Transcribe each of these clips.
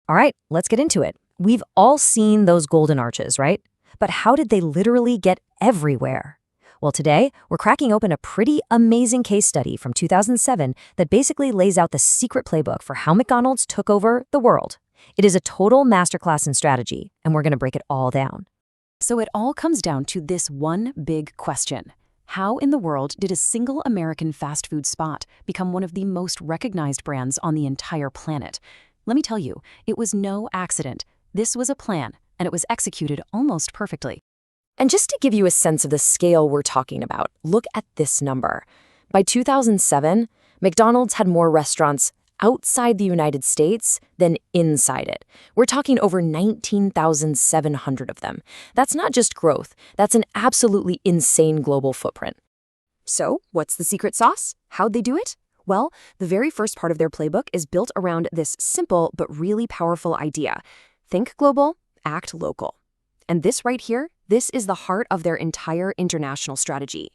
All right, let's get into it. We've all seen those golden arches, right? But how did they literally get everywhere? Well, today, we're cracking open a pretty amazing case study from 2007 that basically lays out the secret playbook for how McDonald's took over the world. It is a total masterclass in strategy, and we're going to break it all down. So it all comes down to this one big question. How in the world did a single American fast food spot become one of the most recognized brands on the entire planet? Let me tell you, it was no accident. This was a plan, and it was executed almost perfectly. And just to give you a sense of the scale we're talking about, look at this number. By 2007, McDonald's had more restaurants outside the United States than inside it. We're talking over 19,700 of them. That's not just growth, that's an absolutely insane global footprint. So, what's the secret sauce? How'd they do it? Well, the very first part of their playbook is built around this simple but really powerful idea. Think global, act local. And this right here, this is the heart of their entire international strategy.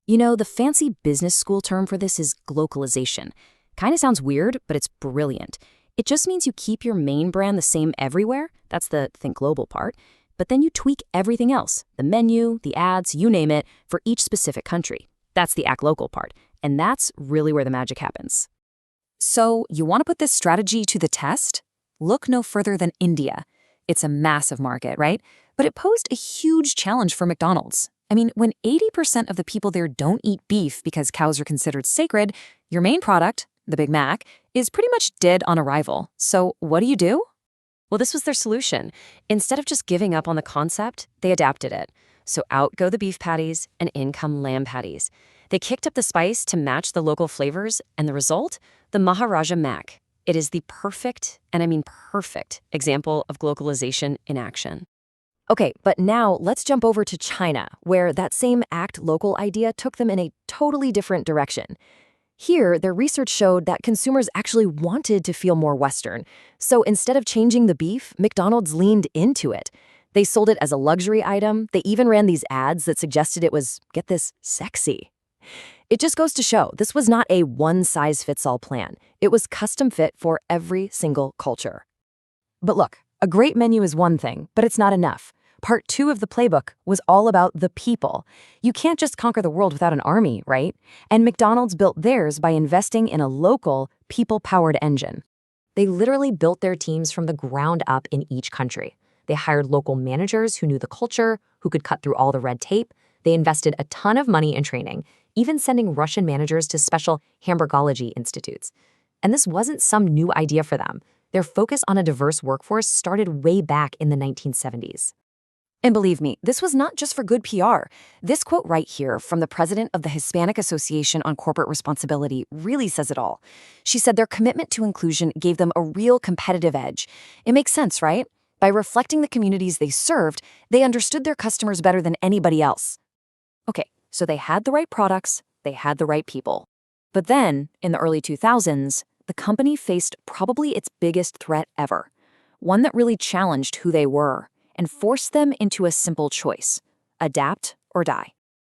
You know, the fancy business school term for this is glocalization. Kind of sounds weird, but it's brilliant. It just means you keep your main brand the same everywhere, that's the think global part, but then you tweak everything else, the menu, the ads, you name it, for each specific country. That's the act local part, and that's really where the magic happens. So, you want to put this strategy to the test? Look no further than India. It's a massive market, right? But it posed a huge challenge for McDonald's. I mean, when 80% of the people there don't eat beef because cows are considered sacred, your main product, the Big Mac, is pretty much dead on arrival. So what do? Well, this was their solution. Instead of just giving up on the concept, they adapted it. So out go the beef patties and in come lamb patties. They kicked up the spice to match the local flavors, and the result? The Maharaja Mac. It is the perfect, and I mean perfect, example of globalization in action. Okay, but now let's jump over to China, where that same act local idea took them in a totally different direction. Here, their research showed that consumers actually wanted to feel more Western. So instead of changing the beef, McDonald's leaned into it. They sold it as a luxury item. They even ran these ads that suggested it was, get this, sexy. It just goes to show this was not a one-size-fits-all plan. It was custom fit for every single culture. But look, a great menu is one thing, but it's not enough. Part 2 of the playbook was all about the people. You can't just conquer the world without an army, right? And McDonald's built theirs by investing in a local, people-powered engine. They literally built their teams from the ground up in each country. They hired local managers who knew the culture, who could cut through all the red tape. They invested a ton of money in training, even sending Russian managers to special hamburgology institutes. And this wasn't some new idea for them. Their focus on a diverse workforce started way back in the 1970s. And believe me, this was not just for good PR. This quote right here from the president of the Hispanic Association on Corporate Responsibility really says it all. She said their commitment to inclusion gave them a real competitive edge. It makes sense, right? By reflecting the communities they served, they understood their customers better than anybody else. Okay, so they had the right products, they had the right people. But then, in the early 2000s, the company faced probably its biggest threat ever, one that really challenged who they were and forced them into a simple choice: adapt or die.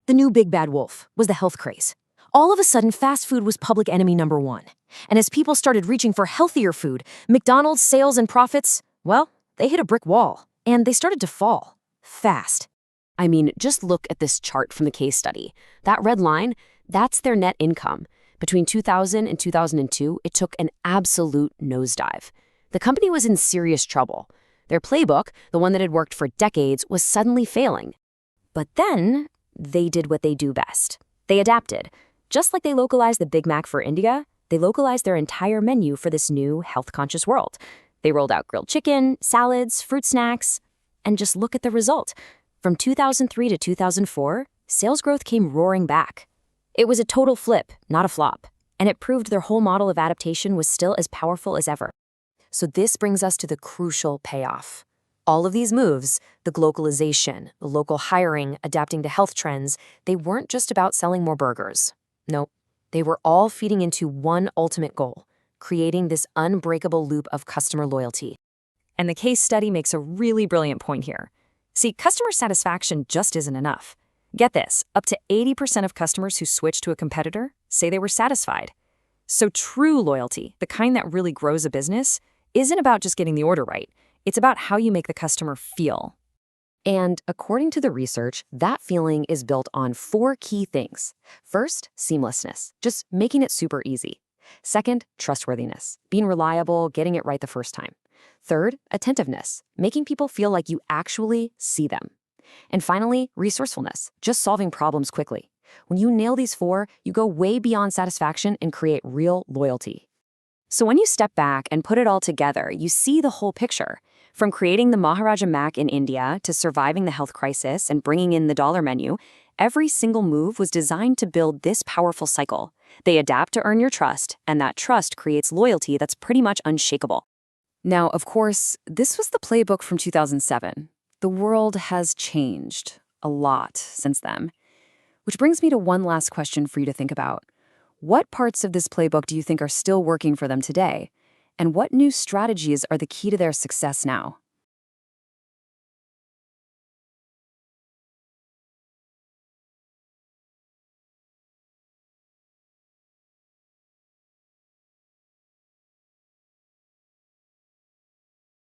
The new big bad wolf was the health craze. All of a sudden, fast food was public enemy number one. And as people started reaching for healthier food, McDonald's sales and profits, well, they hit a brick wall, and they started to fall fast. I mean, just look at this chart from the case study. That red line, that's their net income. Between 2000 and 2002, it took an absolute nosedive. The company was in serious trouble. Their playbook, the one that had worked for decades, was suddenly failing. But then, they did what they do best. They adapted. Just like they localized the Big Mac for India, they localized their entire menu for this new health-conscious world. They rolled out grilled chicken, salads, fruit snacks, and just look at the result. From 2003 to 2004, sales growth came roaring back. It was a total flip, not a flop, and it proved their whole model of adaptation was still as powerful as ever. So this brings us to the crucial payoff. All of these moves, the globalization, the local hiring, adapting to health trends, they weren't just about selling more burgers. Nope, they were all feeding into one ultimate goal: creating this unbreakable loop of customer loyalty. And the case study makes a really brilliant point here. See, customer satisfaction just isn't enough. Get this, up to 80% of customers who switch to a competitor say they were satisfied. So true loyalty, the kind that really grows a business, isn't about just getting the order right. It's about how you make the customer feel. And according to the research, that feeling is built on 4 key things. First, seamlessness, just making it super easy. Second, trustworthiness, being reliable, getting it right the first time. Third, attentiveness, making people feel like you actually see them. And finally, resourcefulness, just solving problems quickly. When you nail these 4, you go way beyond satisfaction and create real loyalty. So when you step back and put it all together, you see the whole picture. From creating the Maharaja Mac in India to surviving the health crisis and bringing in the dollar menu, every single move was designed to build this powerful cycle. They adapt to earn your trust, and that trust creates loyalty that's pretty much unshakable. Now, of course, this was the playbook from 2007. The world has changed a lot since then. Which brings me to one last question for you to think about. What parts of this playbook do you think are still working for them today? And what new strategies are the key to their success now?